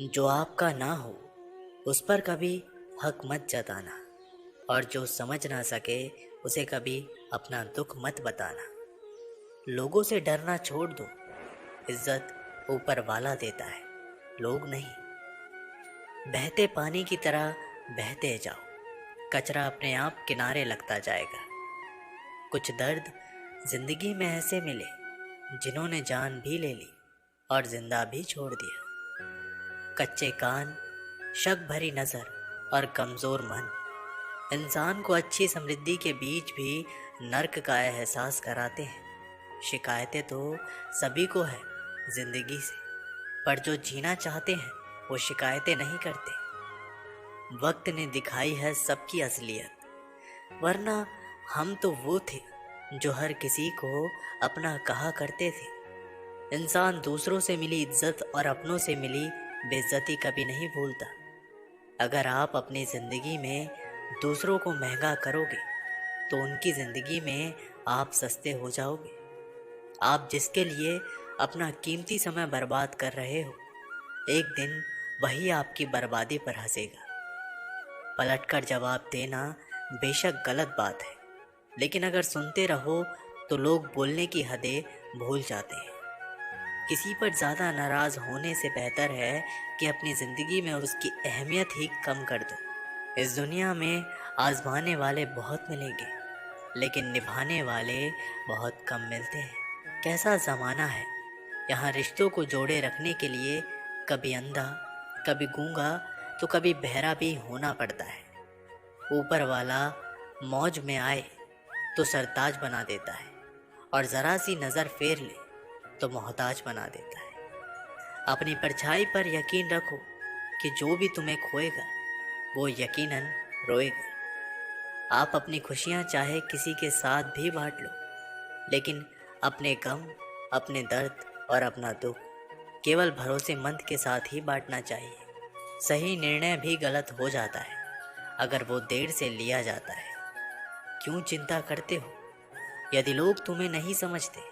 जो आपका ना हो उस पर कभी हक मत जताना, और जो समझ ना सके उसे कभी अपना दुख मत बताना। लोगों से डरना छोड़ दो, इज्जत ऊपर वाला देता है, लोग नहीं। बहते पानी की तरह बहते जाओ, कचरा अपने आप किनारे लगता जाएगा। कुछ दर्द जिंदगी में ऐसे मिले जिन्होंने जान भी ले ली और जिंदा भी छोड़ दिया। कच्चे कान, शक भरी नजर और कमजोर मन इंसान को अच्छी समृद्धि के बीच भी नर्क का एहसास कराते हैं। शिकायतें तो सभी को है जिंदगी से, पर जो जीना चाहते हैं वो शिकायतें नहीं करते। वक्त ने दिखाई है सबकी असलियत, वरना हम तो वो थे जो हर किसी को अपना कहा करते थे। इंसान दूसरों से मिली इज्जत और अपनों से मिली बेइज्जती कभी नहीं भूलता। अगर आप अपनी जिंदगी में दूसरों को महंगा करोगे तो उनकी जिंदगी में आप सस्ते हो जाओगे। आप जिसके लिए अपना कीमती समय बर्बाद कर रहे हो, एक दिन वही आपकी बर्बादी पर हंसेगा। पलटकर जवाब देना बेशक गलत बात है, लेकिन अगर सुनते रहो तो लोग बोलने की हदें भूल जाते हैं। किसी पर ज़्यादा नाराज़ होने से बेहतर है कि अपनी ज़िंदगी में उसकी अहमियत ही कम कर दो। इस दुनिया में आजमाने वाले बहुत मिलेंगे, लेकिन निभाने वाले बहुत कम मिलते हैं। कैसा ज़माना है, यहाँ रिश्तों को जोड़े रखने के लिए कभी अंधा, कभी गूंगा, तो कभी बहरा भी होना पड़ता है। ऊपर वाला मौज में आए तो सरताज बना देता है, और ज़रा सी नज़र फेर ले तो मोहताज बना देता है। अपनी परछाई पर यकीन रखो कि जो भी तुम्हें खोएगा वो यकीनन रोएगा। आप अपनी खुशियाँ चाहे किसी के साथ भी बांट लो, लेकिन अपने गम, अपने दर्द और अपना दुख केवल भरोसेमंद के साथ ही बांटना चाहिए। सही निर्णय भी गलत हो जाता है अगर वो देर से लिया जाता है। क्यों चिंता करते हो यदि लोग तुम्हें नहीं समझते?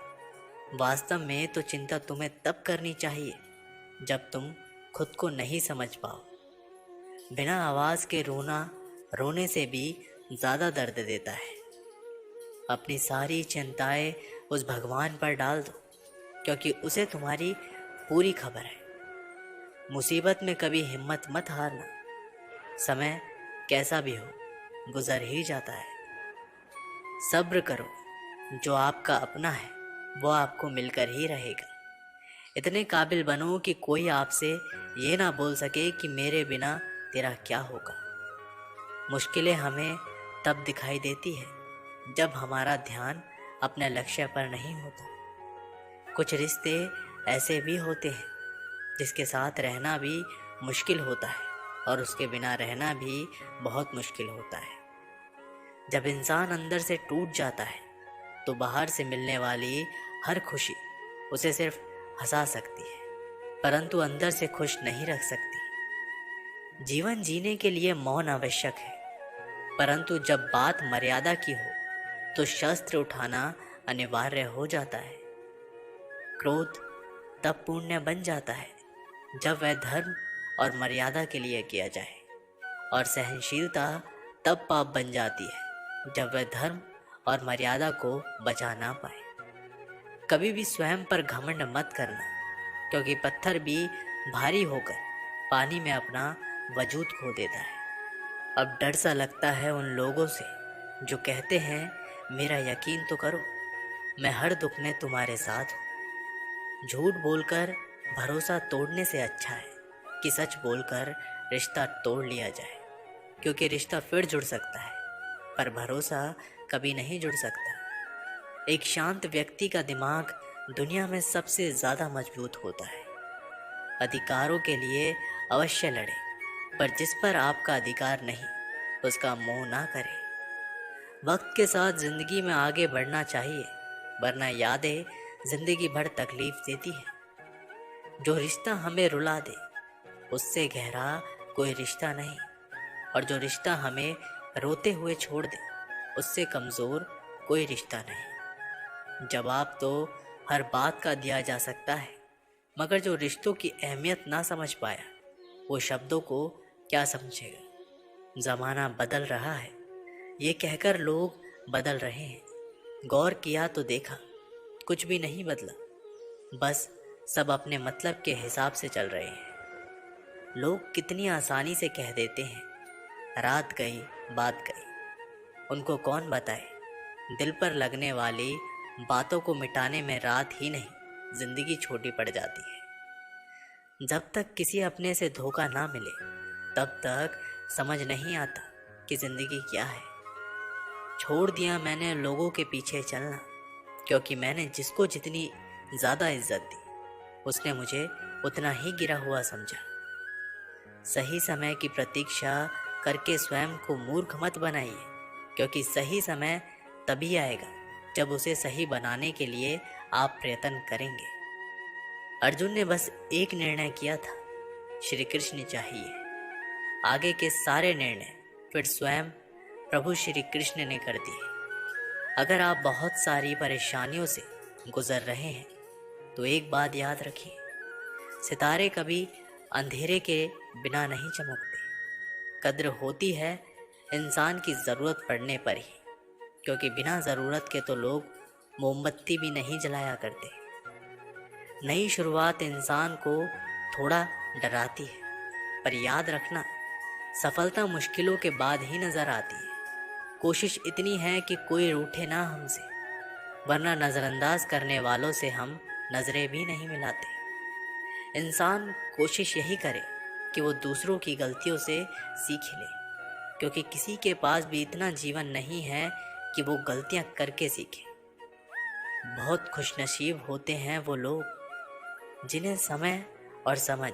वास्तव में तो चिंता तुम्हें तब करनी चाहिए जब तुम खुद को नहीं समझ पाओ। बिना आवाज़ के रोना रोने से भी ज़्यादा दर्द देता है। अपनी सारी चिंताएं उस भगवान पर डाल दो, क्योंकि उसे तुम्हारी पूरी खबर है। मुसीबत में कभी हिम्मत मत हारना, समय कैसा भी हो गुजर ही जाता है। सब्र करो, जो आपका अपना है वो आपको मिलकर ही रहेगा। इतने काबिल बनो कि कोई आपसे ये ना बोल सके कि मेरे बिना तेरा क्या होगा। मुश्किलें हमें तब दिखाई देती है जब हमारा ध्यान अपने लक्ष्य पर नहीं होता। कुछ रिश्ते ऐसे भी होते हैं जिसके साथ रहना भी मुश्किल होता है, और उसके बिना रहना भी बहुत मुश्किल होता है। जब इंसान अंदर से टूट जाता है तो बाहर से मिलने वाली हर खुशी उसे सिर्फ हंसा सकती है, परंतु अंदर से खुश नहीं रख सकती। जीवन जीने के लिए मौन आवश्यक है, परंतु जब बात मर्यादा की हो तो शस्त्र उठाना अनिवार्य हो जाता है। क्रोध तब पुण्य बन जाता है जब वह धर्म और मर्यादा के लिए किया जाए, और सहनशीलता तब पाप बन जाती है जब वह धर्म और मर्यादा को बचा ना पाए। कभी भी स्वयं पर घमंड मत करना, क्योंकि पत्थर भी भारी होकर पानी में अपना वजूद खो देता है। अब डर सा लगता है उन लोगों से जो कहते हैं मेरा यकीन तो करो, मैं हर दुख में तुम्हारे साथ हूँ। झूठ बोलकर भरोसा तोड़ने से अच्छा है कि सच बोलकर रिश्ता तोड़ लिया जाए, क्योंकि रिश्ता फिर जुड़ सकता है पर भरोसा कभी नहीं जुड़ सकता। एक शांत व्यक्ति का दिमाग दुनिया में सबसे ज़्यादा मजबूत होता है। अधिकारों के लिए अवश्य लड़े, पर जिस पर आपका अधिकार नहीं उसका मोह ना करें। वक्त के साथ ज़िंदगी में आगे बढ़ना चाहिए, वरना यादें ज़िंदगी भर तकलीफ देती है। जो रिश्ता हमें रुला दे उससे गहरा कोई रिश्ता नहीं, और जो रिश्ता हमें रोते हुए छोड़ दे उससे कमज़ोर कोई रिश्ता नहीं। जवाब तो हर बात का दिया जा सकता है, मगर जो रिश्तों की अहमियत ना समझ पाया वो शब्दों को क्या समझेगा। ज़माना बदल रहा है, ये कहकर लोग बदल रहे हैं। गौर किया तो देखा कुछ भी नहीं बदला, बस सब अपने मतलब के हिसाब से चल रहे हैं। लोग कितनी आसानी से कह देते हैं, रात गई बात गई। उनको कौन बताए, दिल पर लगने वाली बातों को मिटाने में रात ही नहीं जिंदगी छोटी पड़ जाती है। जब तक किसी अपने से धोखा ना मिले तब तक समझ नहीं आता कि जिंदगी क्या है। छोड़ दिया मैंने लोगों के पीछे चलना, क्योंकि मैंने जिसको जितनी ज़्यादा इज्जत दी उसने मुझे उतना ही गिरा हुआ समझा। सही समय की प्रतीक्षा करके स्वयं को मूर्ख मत बनाइए, क्योंकि सही समय तभी आएगा जब उसे सही बनाने के लिए आप प्रयत्न करेंगे। अर्जुन ने बस एक निर्णय किया था, श्री कृष्ण चाहिए। आगे के सारे निर्णय फिर स्वयं प्रभु श्री कृष्ण ने कर दिए। अगर आप बहुत सारी परेशानियों से गुजर रहे हैं तो एक बात याद रखिए, सितारे कभी अंधेरे के बिना नहीं चमकते। कद्र होती है इंसान की ज़रूरत पड़ने पर ही, क्योंकि बिना ज़रूरत के तो लोग मोमबत्ती भी नहीं जलाया करते। नई शुरुआत इंसान को थोड़ा डराती है, पर याद रखना सफलता मुश्किलों के बाद ही नज़र आती है। कोशिश इतनी है कि कोई रूठे ना हमसे, वरना नज़रअंदाज करने वालों से हम नज़रें भी नहीं मिलाते। इंसान कोशिश यही करे कि वो दूसरों की गलतियों से सीख ले, क्योंकि किसी के पास भी इतना जीवन नहीं है कि वो गलतियां करके सीखे। बहुत खुशनसीब होते हैं वो लोग जिन्हें समय और समझ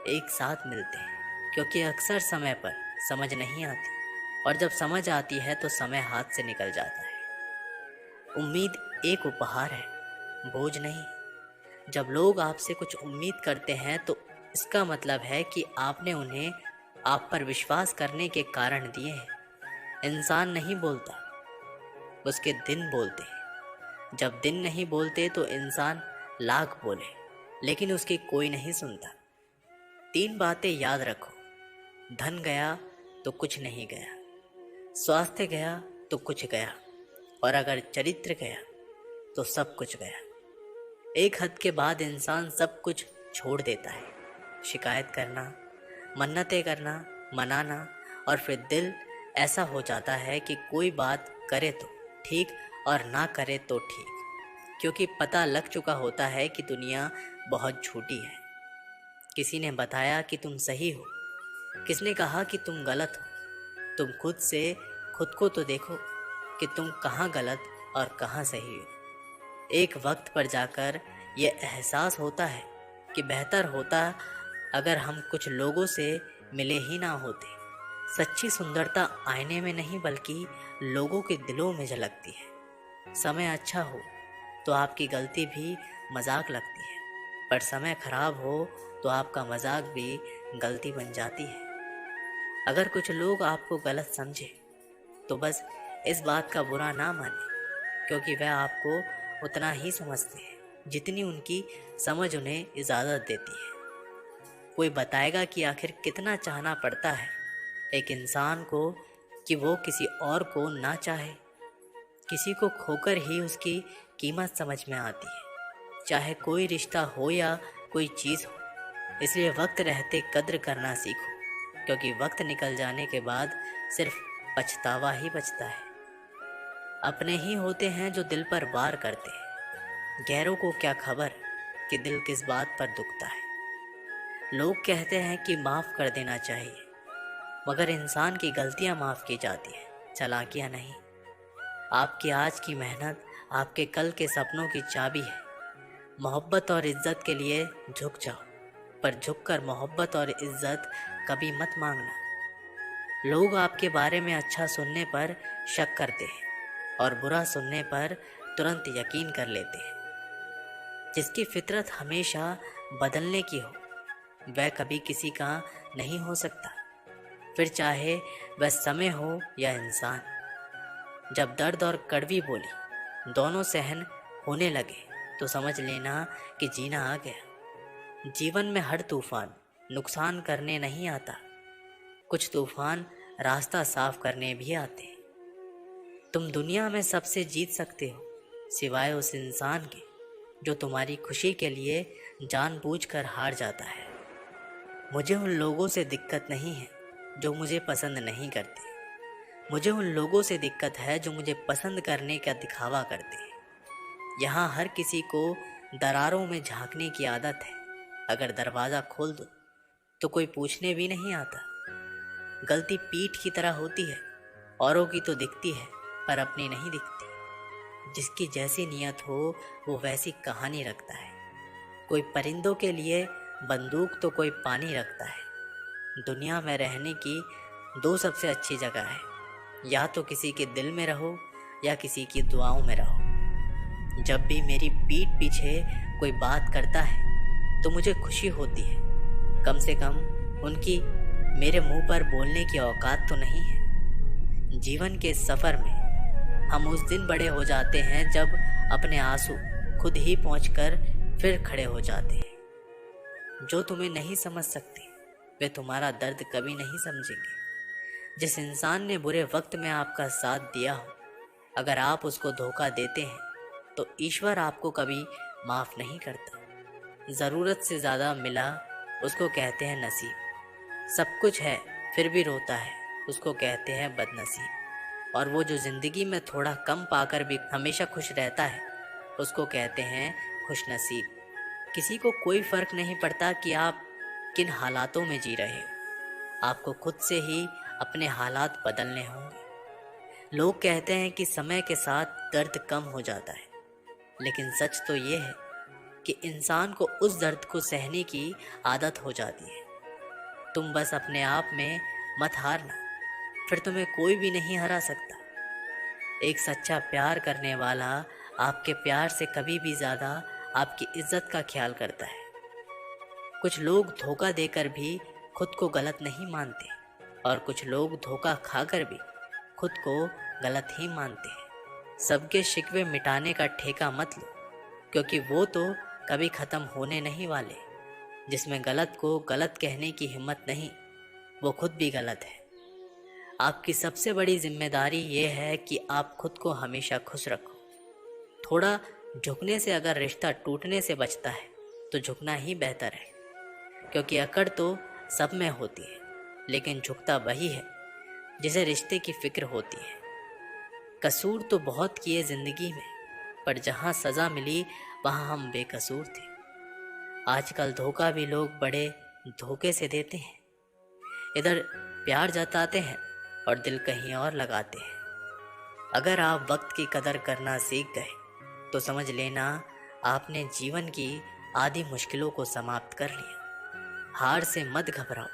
एक साथ मिलते हैं, क्योंकि अक्सर समय पर समझ नहीं आती और जब समझ आती है तो समय हाथ से निकल जाता है। उम्मीद एक उपहार है, बोझ नहीं। जब लोग आपसे कुछ उम्मीद करते हैं तो इसका मतलब है कि आपने उन्हें आप पर विश्वास करने के कारण दिए हैं। इंसान नहीं बोलता, उसके दिन बोलते हैं। जब दिन नहीं बोलते तो इंसान लाख बोले, लेकिन उसकी कोई नहीं सुनता। 3 बातें याद रखो, धन गया तो कुछ नहीं गया, स्वास्थ्य गया तो कुछ गया, और अगर चरित्र गया तो सब कुछ गया। एक हद के बाद इंसान सब कुछ छोड़ देता है। शिकायत करना, मन्नतें करना, मनाना, और फिर दिल ऐसा हो जाता है कि कोई बात करे तो ठीक और ना करे तो ठीक, क्योंकि पता लग चुका होता है कि दुनिया बहुत झूठी है। किसी ने बताया कि तुम सही हो, किसने कहा कि तुम गलत हो। तुम खुद से खुद को तो देखो कि तुम कहाँ गलत और कहाँ सही हो। एक वक्त पर जाकर यह एहसास होता है कि बेहतर होता अगर हम कुछ लोगों से मिले ही ना होते। सच्ची सुंदरता आईने में नहीं बल्कि लोगों के दिलों में झलकती है। समय अच्छा हो तो आपकी गलती भी मजाक लगती है, पर समय खराब हो तो आपका मजाक भी गलती बन जाती है। अगर कुछ लोग आपको गलत समझे तो बस इस बात का बुरा ना माने, क्योंकि वह आपको उतना ही समझते हैं जितनी उनकी समझ उन्हें इजाज़त देती है। कोई बताएगा कि आखिर कितना चाहना पड़ता है एक इंसान को कि वो किसी और को ना चाहे। किसी को खोकर ही उसकी कीमत समझ में आती है, चाहे कोई रिश्ता हो या कोई चीज़ हो। इसलिए वक्त रहते कद्र करना सीखो, क्योंकि वक्त निकल जाने के बाद सिर्फ पछतावा ही बचता है। अपने ही होते हैं जो दिल पर वार करते हैं, गैरों को क्या खबर कि दिल किस बात पर दुखता है। लोग कहते हैं कि माफ़ कर देना चाहिए, मगर इंसान की गलतियां माफ़ की जाती हैं, चालाकियां नहीं। आपकी आज की मेहनत आपके कल के सपनों की चाबी है। मोहब्बत और इज्जत के लिए झुक जाओ, पर झुककर मोहब्बत और इज्जत कभी मत मांगना। लोग आपके बारे में अच्छा सुनने पर शक करते हैं और बुरा सुनने पर तुरंत यकीन कर लेते हैं। जिसकी फितरत हमेशा बदलने की हो वह कभी किसी का नहीं हो सकता, फिर चाहे वह समय हो या इंसान। जब दर्द और कड़वी बोली दोनों सहन होने लगे तो समझ लेना कि जीना आ गया। जीवन में हर तूफान नुकसान करने नहीं आता, कुछ तूफान रास्ता साफ करने भी आते हैं। तुम दुनिया में सबसे जीत सकते हो, सिवाय उस इंसान के जो तुम्हारी खुशी के लिए जानबूझकर हार जाता है। मुझे उन लोगों से दिक्कत नहीं है जो मुझे पसंद नहीं करते। मुझे उन लोगों से दिक्कत है जो मुझे पसंद करने का दिखावा करते हैं। यहाँ हर किसी को दरारों में झांकने की आदत है। अगर दरवाज़ा खोल दो तो कोई पूछने भी नहीं आता। गलती पीठ की तरह होती है, औरों की तो दिखती है पर अपनी नहीं दिखती। जिसकी जैसी नियत हो वो वैसी कहानी रखता है। कोई परिंदों के लिए बंदूक तो कोई पानी रखता है। दुनिया में रहने की दो सबसे अच्छी जगह है, या तो किसी के दिल में रहो या किसी की दुआओं में रहो। जब भी मेरी पीठ पीछे कोई बात करता है तो मुझे खुशी होती है। कम से कम उनकी मेरे मुंह पर बोलने की औकात तो नहीं है। जीवन के सफ़र में हम उस दिन बड़े हो जाते हैं जब अपने आंसू खुद ही पहुंचकर फिर खड़े हो जाते हैं। जो तुम्हें नहीं समझ सकते वे तुम्हारा दर्द कभी नहीं समझेंगे। जिस इंसान ने बुरे वक्त में आपका साथ दिया हो, अगर आप उसको धोखा देते हैं तो ईश्वर आपको कभी माफ़ नहीं करता। ज़रूरत से ज़्यादा मिला उसको कहते हैं नसीब। सब कुछ है फिर भी रोता है उसको कहते हैं बदनसीब। और वो जो ज़िंदगी में थोड़ा कम पाकर भी हमेशा खुश रहता है उसको कहते हैं खुशनसीब। किसी को कोई फ़र्क नहीं पड़ता कि आप किन हालातों में जी रहे हो, आपको खुद से ही अपने हालात बदलने होंगे। लोग कहते हैं कि समय के साथ दर्द कम हो जाता है, लेकिन सच तो ये है कि इंसान को उस दर्द को सहने की आदत हो जाती है। तुम बस अपने आप में मत हारना, फिर तुम्हें कोई भी नहीं हरा सकता। एक सच्चा प्यार करने वाला आपके प्यार से कभी भी ज़्यादा आपकी इज्जत का ख्याल करता है। कुछ लोग धोखा देकर भी खुद को गलत नहीं मानते, और कुछ लोग धोखा खाकर भी खुद को गलत ही मानते हैं। सबके शिकवे मिटाने का ठेका मत लो, क्योंकि वो तो कभी ख़त्म होने नहीं वाले। जिसमें गलत को गलत कहने की हिम्मत नहीं, वो खुद भी गलत है। आपकी सबसे बड़ी जिम्मेदारी ये है कि आप खुद को हमेशा खुश रखो। थोड़ा झुकने से अगर रिश्ता टूटने से बचता है तो झुकना ही बेहतर है, क्योंकि अकड़ तो सब में होती है, लेकिन झुकता वही है जिसे रिश्ते की फिक्र होती है। कसूर तो बहुत किए ज़िंदगी में, पर जहाँ सज़ा मिली वहाँ हम बेकसूर थे। आजकल धोखा भी लोग बड़े धोखे से देते हैं। इधर प्यार जताते हैं और दिल कहीं और लगाते हैं। अगर आप वक्त की कदर करना सीख गए तो समझ लेना आपने जीवन की आधी मुश्किलों को समाप्त कर लिया। हार से मत घबराओ,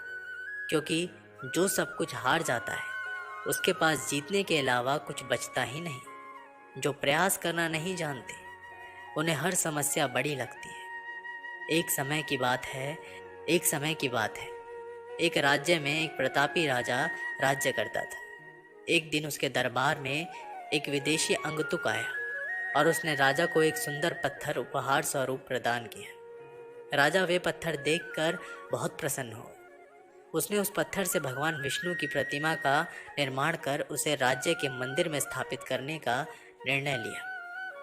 क्योंकि जो सब कुछ हार जाता है उसके पास जीतने के अलावा कुछ बचता ही नहीं। जो प्रयास करना नहीं जानते उन्हें हर समस्या बड़ी लगती है। एक समय की बात है, एक राज्य में एक प्रतापी राजा राज्य करता था। एक दिन उसके दरबार में एक विदेशी अंगतुक आया और उसने राजा को एक सुंदर पत्थर उपहार स्वरूप प्रदान किया। राजा वे पत्थर देखकर बहुत प्रसन्न हो। उसने उस पत्थर से भगवान विष्णु की प्रतिमा का निर्माण कर उसे राज्य के मंदिर में स्थापित करने का निर्णय लिया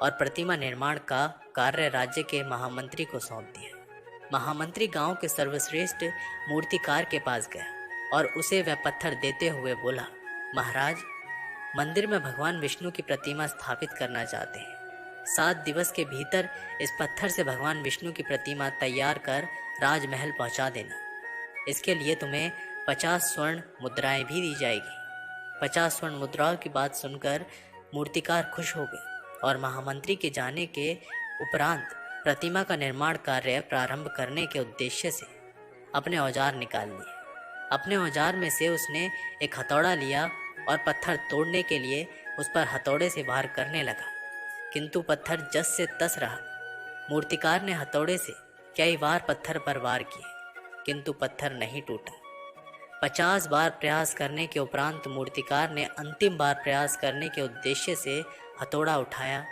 और प्रतिमा निर्माण का कार्य राज्य के महामंत्री को सौंप दिया। महामंत्री गांव के सर्वश्रेष्ठ मूर्तिकार के पास गया और उसे वह पत्थर देते हुए बोला, महाराज, मंदिर में भगवान विष्णु की प्रतिमा स्थापित करना चाहते हैं। 7 दिवस के भीतर इस पत्थर से भगवान विष्णु की प्रतिमा तैयार कर राजमहल पहुंचा देना। इसके लिए तुम्हें 50 स्वर्ण मुद्राएं भी दी जाएगी। 50 स्वर्ण मुद्राओं की बात सुनकर मूर्तिकार खुश हो गए और महामंत्री के जाने के उपरांत प्रतिमा का निर्माण कार्य प्रारंभ करने के उद्देश्य से अपने औजार निकाल लिए। अपने औजार में से उसने एक हथौड़ा लिया और पत्थर तोड़ने के लिए उस पर हथौड़े से वार करने लगा, किंतु पत्थर जस से तस रहा। मूर्तिकार ने हथौड़े से कई बार पत्थर पर वार किए, किंतु पत्थर नहीं टूटा। 50 बार प्रयास करने के उपरांत मूर्तिकार ने अंतिम बार प्रयास करने के उद्देश्य से हथौड़ा उठाया,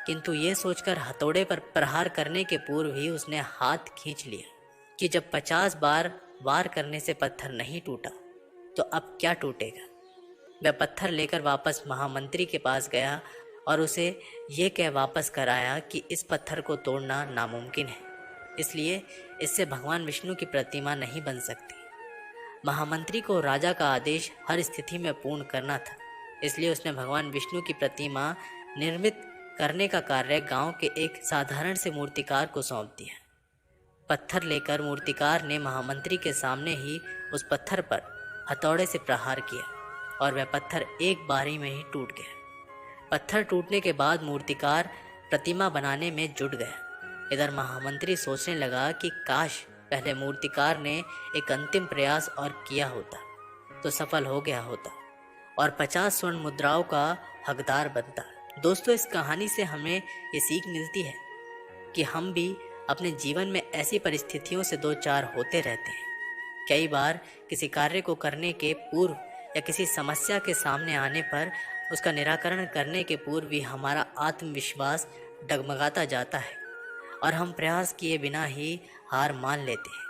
किंतु ये सोचकर हथौड़े पर प्रहार करने के पूर्व ही उसने हाथ खींच लिया कि जब 50 बार वार करने से पत्थर नहीं टूटा तो अब क्या टूटेगा। वह पत्थर लेकर वापस महामंत्री के पास गया और उसे ये कह वापस कराया कि इस पत्थर को तोड़ना नामुमकिन है, इसलिए इससे भगवान विष्णु की प्रतिमा नहीं बन सकती। महामंत्री को राजा का आदेश हर स्थिति में पूर्ण करना था, इसलिए उसने भगवान विष्णु की प्रतिमा निर्मित करने का कार्य गांव के एक साधारण से मूर्तिकार को सौंप दिया। पत्थर लेकर मूर्तिकार ने महामंत्री के सामने ही उस पत्थर पर हथौड़े से प्रहार किया और वह पत्थर एक बारी में ही टूट गया। पत्थर टूटने के बाद मूर्तिकार प्रतिमा बनाने में जुट गया। इधर महामंत्री सोचने लगा कि काश पहले मूर्तिकार ने एक अंतिम प्रयास और किया होता तो सफल हो गया होता और 50 स्वर्ण मुद्राओं का हकदार बनता। दोस्तों, इस कहानी से हमें ये सीख मिलती है कि हम भी अपने जीवन में ऐसी परिस्थितियों से दो चार होते रहते हैं। कई बार किसी कार्य को करने के पूर्व या किसी समस्या के सामने आने पर उसका निराकरण करने के पूर्व भी हमारा आत्मविश्वास डगमगाता जाता है और हम प्रयास किए बिना ही हार मान लेते हैं।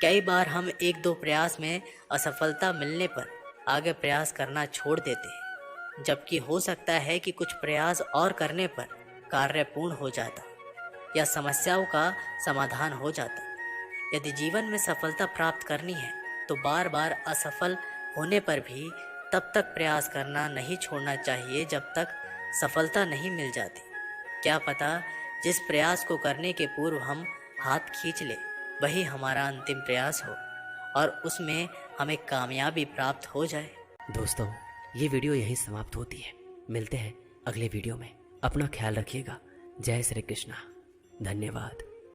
कई बार हम एक दो प्रयास में असफलता मिलने पर आगे प्रयास करना छोड़ देते हैं, जबकि हो सकता है कि कुछ प्रयास और करने पर कार्य पूर्ण हो जाता या समस्याओं का समाधान हो जाता। यदि जीवन में सफलता प्राप्त करनी है तो बार बार असफल होने पर भी तब तक प्रयास करना नहीं छोड़ना चाहिए जब तक सफलता नहीं मिल जाती। क्या पता जिस प्रयास को करने के पूर्व हम हाथ खींच ले वही हमारा अंतिम प्रयास हो और उसमें हमें कामयाबी प्राप्त हो जाए। दोस्तों, ये वीडियो यहीं समाप्त होती है। मिलते हैं अगले वीडियो में। अपना ख्याल रखिएगा। जय श्री कृष्णा। धन्यवाद।